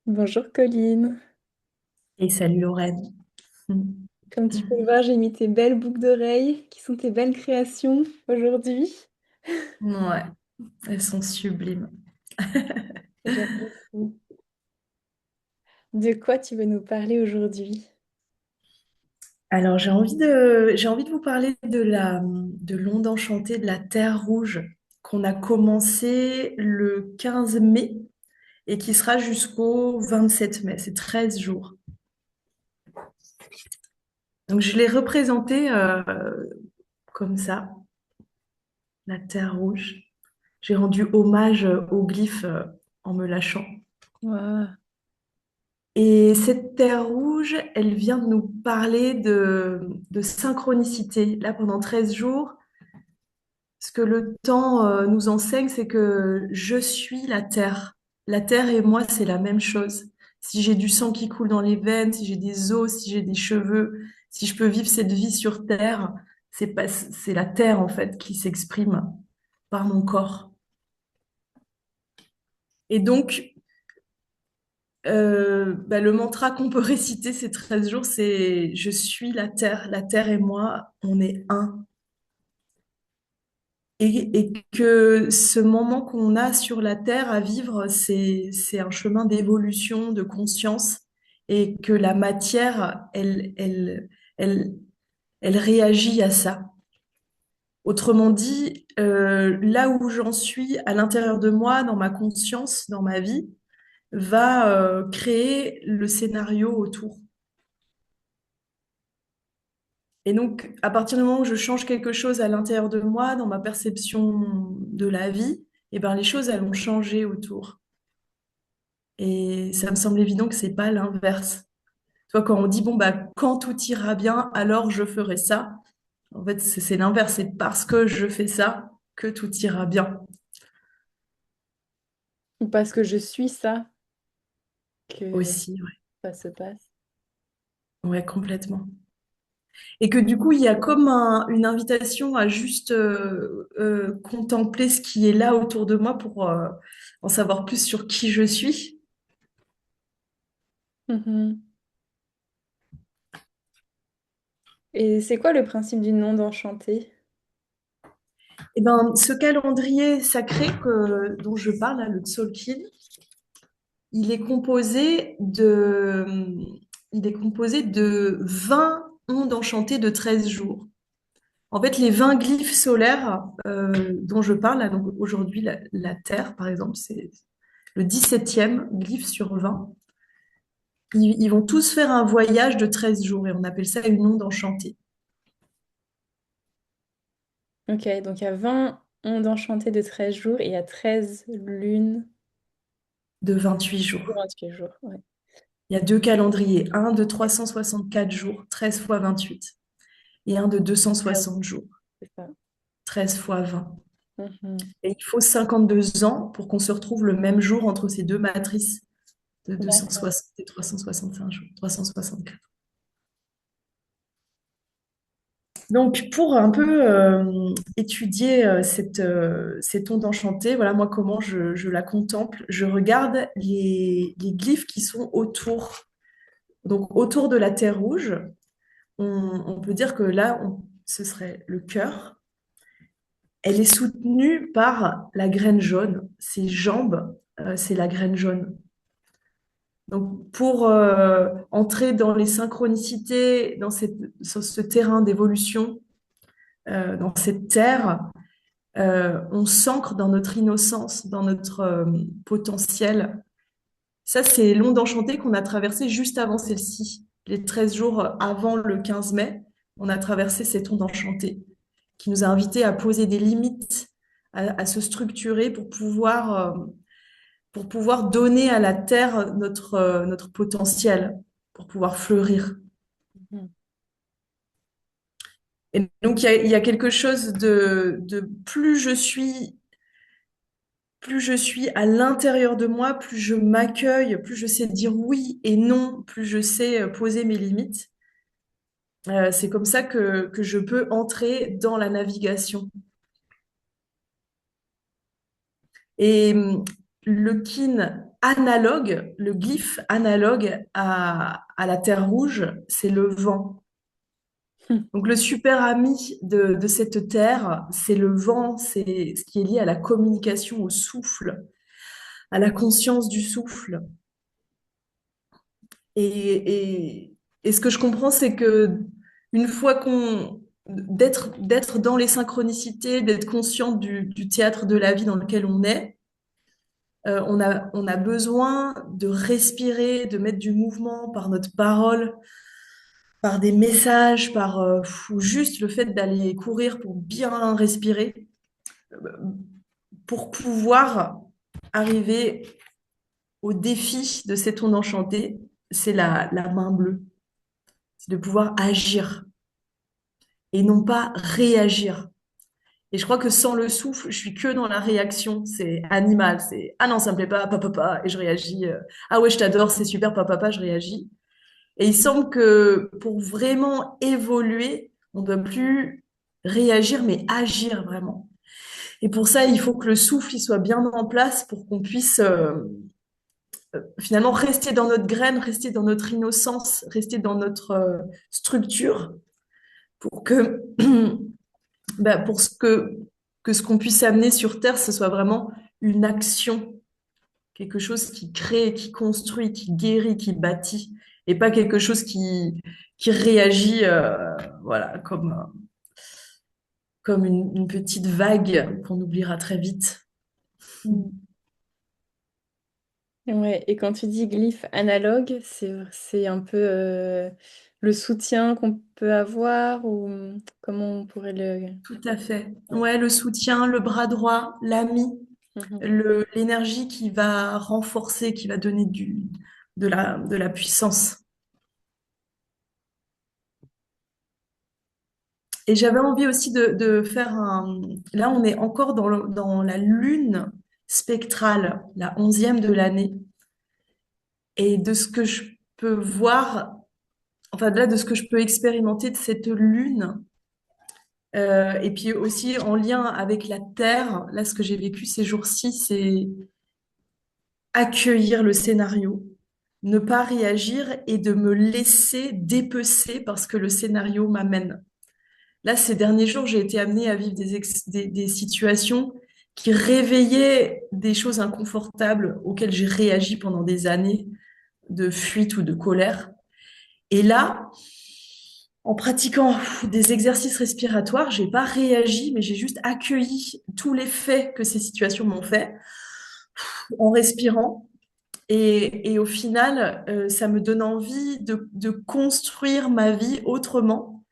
Bonjour Colline. Et salut Lorraine. Comme tu peux le voir, j'ai mis tes belles boucles d'oreilles qui sont tes belles créations aujourd'hui. Ouais, elles sont sublimes. J'aime beaucoup. De quoi tu veux nous parler aujourd'hui? Alors j'ai envie de vous parler de l'onde enchantée de la Terre Rouge qu'on a commencé le 15 mai et qui sera jusqu'au 27 mai. C'est 13 jours. Donc je l'ai représenté comme ça, la Terre Rouge. J'ai rendu hommage aux glyphes en me lâchant. Waouh. Et cette terre rouge, elle vient de nous parler de synchronicité. Là, pendant 13 jours, ce que le temps nous enseigne, c'est que je suis la terre. La terre et moi, c'est la même chose. Si j'ai du sang qui coule dans les veines, si j'ai des os, si j'ai des cheveux, si je peux vivre cette vie sur terre, c'est la terre, en fait, qui s'exprime par mon corps. Et donc, le mantra qu'on peut réciter ces 13 jours, c'est je suis la terre et moi, on est un. Et que ce moment qu'on a sur la terre à vivre, c'est un chemin d'évolution, de conscience, et que la matière, elle, elle réagit à ça. Autrement dit, là où j'en suis à l'intérieur de moi, dans ma conscience, dans ma vie, va créer le scénario autour. Et donc, à partir du moment où je change quelque chose à l'intérieur de moi, dans ma perception de la vie, eh ben, les choses, elles vont changer autour. Et ça me semble évident que c'est pas l'inverse. Tu vois, quand on dit, bon, bah, quand tout ira bien, alors je ferai ça. En fait, c'est l'inverse. C'est parce que je fais ça que tout ira bien Ou parce que je suis ça que aussi. ça se passe. Ouais, ouais, complètement. Et que du coup, il y a comme une invitation à juste contempler ce qui est là autour de moi pour en savoir plus sur qui je suis. Mhm. Et c'est quoi le principe d'une onde enchantée? Et ben, ce calendrier sacré dont je parle, là, le Tzolk'in, il est composé de, il est composé de 20 ondes enchantées de 13 jours. En fait, les 20 glyphes solaires dont je parle, là, donc aujourd'hui, la Terre, par exemple, c'est le 17e glyphe sur 20. Ils vont tous faire un voyage de 13 jours et on appelle ça une onde enchantée Ok, donc il y a 20 ondes enchantées de 13 jours et il y a 13 lunes de 28 de jours. 28 jours. Ouais, Il y a deux calendriers, un de 364 jours, 13 fois 28, et un de ouais, 260 jours, c'est ça. 13 fois 20. Mhm. Et il faut 52 ans pour qu'on se retrouve le même jour entre ces deux matrices de D'accord. 260 et 365 jours, 364. Donc, pour un peu étudier cette onde enchantée, voilà moi comment je la contemple. Je regarde les glyphes qui sont autour. Donc, autour de la Terre rouge, on peut dire que là, ce serait le cœur. Elle est soutenue par la graine jaune. Ses jambes, c'est la graine jaune. Donc, pour entrer dans les synchronicités, sur ce terrain d'évolution, dans cette terre, on s'ancre dans notre innocence, dans notre potentiel. Ça, c'est l'onde enchantée qu'on a traversée juste avant celle-ci. Les 13 jours avant le 15 mai, on a traversé cette onde enchantée qui nous a invités à poser des limites, à se structurer pour pouvoir donner à la terre notre potentiel, pour pouvoir fleurir. Mhm. Et donc, il y a quelque chose de plus je suis à l'intérieur de moi, plus je m'accueille, plus je sais dire oui et non, plus je sais poser mes limites. C'est comme ça que je peux entrer dans la navigation. Et le kin le glyphe analogue à la Terre rouge, c'est le vent. Donc le super ami de cette terre, c'est le vent, c'est ce qui est lié à la communication, au souffle, à la conscience du souffle. Et ce que je comprends, c'est que une fois d'être dans les synchronicités, d'être conscient du théâtre de la vie dans lequel on est, on a besoin de respirer, de mettre du mouvement par notre parole, par des messages, ou juste le fait d'aller courir pour bien respirer, euh, pour pouvoir arriver au défi de cette onde enchantée, c'est la main bleue, c'est de pouvoir agir et non pas réagir. Et je crois que sans le souffle, je suis que dans la réaction, c'est animal, c'est ah non, ça me plaît pas, papa, et je réagis, ah ouais, je t'adore, c'est super, papa, je réagis. Et il semble que pour vraiment évoluer, on ne doit plus réagir, mais agir vraiment. Et pour ça, il faut que le souffle il soit bien en place pour qu'on puisse finalement rester dans notre graine, rester dans notre innocence, rester dans notre structure, pour que, pour que ce qu'on puisse amener sur Terre, ce soit vraiment une action, quelque chose qui crée, qui construit, qui guérit, qui bâtit, et pas quelque chose qui réagit voilà, comme une petite vague qu'on oubliera très vite. Mm. Ouais, et quand tu dis glyphe analogue, c'est un peu le soutien qu'on peut avoir ou comment on pourrait le... Tout à fait. Ouais. Ouais, le soutien, le bras droit, l'ami, Mhm. l'énergie qui va renforcer, qui va donner de la puissance. Et j'avais envie aussi de faire un... Là, on est encore dans la lune spectrale, la 11e de l'année. Et de ce que je peux voir, enfin là, de ce que je peux expérimenter de cette lune, et puis aussi en lien avec la Terre, là, ce que j'ai vécu ces jours-ci, c'est accueillir le scénario, ne pas réagir et de me laisser dépecer parce que le scénario m'amène. Là, ces derniers jours, j'ai été amenée à vivre des situations qui réveillaient des choses inconfortables auxquelles j'ai réagi pendant des années de fuite ou de colère. Et là, en pratiquant des exercices respiratoires, j'ai pas réagi, mais j'ai juste accueilli tous les faits que ces situations m'ont fait en respirant. Et au final, ça me donne envie de construire ma vie autrement,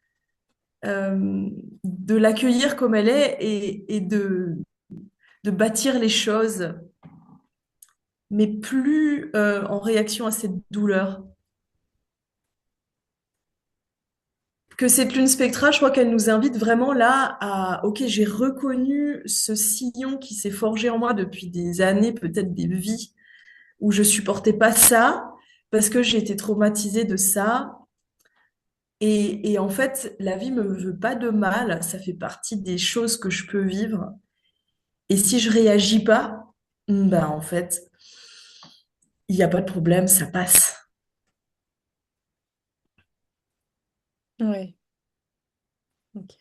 de l'accueillir comme elle est et de bâtir les choses, mais plus en réaction à cette douleur. Que cette lune spectrale, je crois qu'elle nous invite vraiment là à, ok, j'ai reconnu ce sillon qui s'est forgé en moi depuis des années, peut-être des vies, où je supportais pas ça, parce que j'ai été traumatisée de ça. Et en fait, la vie me veut pas de mal, ça fait partie des choses que je peux vivre. Et si je réagis pas, ben en fait, il n'y a pas de problème, ça passe. Ouais, ok.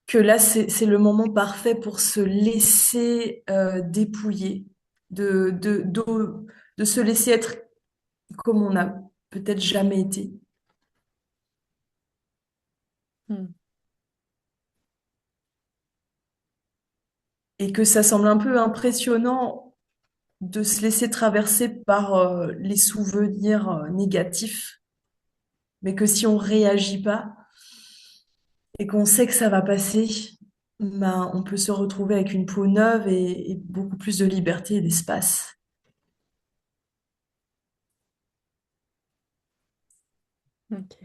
Que là, c'est le moment parfait pour se laisser dépouiller, de, de, de, de se laisser être comme on n'a peut-être jamais été. Mm. Et que ça semble un peu impressionnant de se laisser traverser par les souvenirs négatifs, mais que si on réagit pas et qu'on sait que ça va passer, ben, on peut se retrouver avec une peau neuve et beaucoup plus de liberté et d'espace. Ok.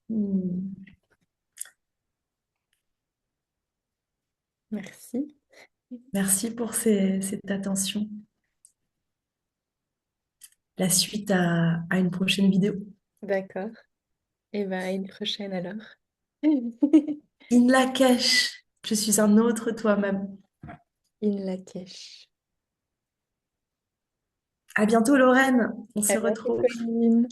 Hmm. Merci. Merci pour cette attention. La suite à une prochaine vidéo. D'accord. Et ben, à une prochaine alors. In Lakesh, je suis un autre toi-même. In Lakesh. À bientôt, Lorraine. On À se bientôt, retrouve. Pauline.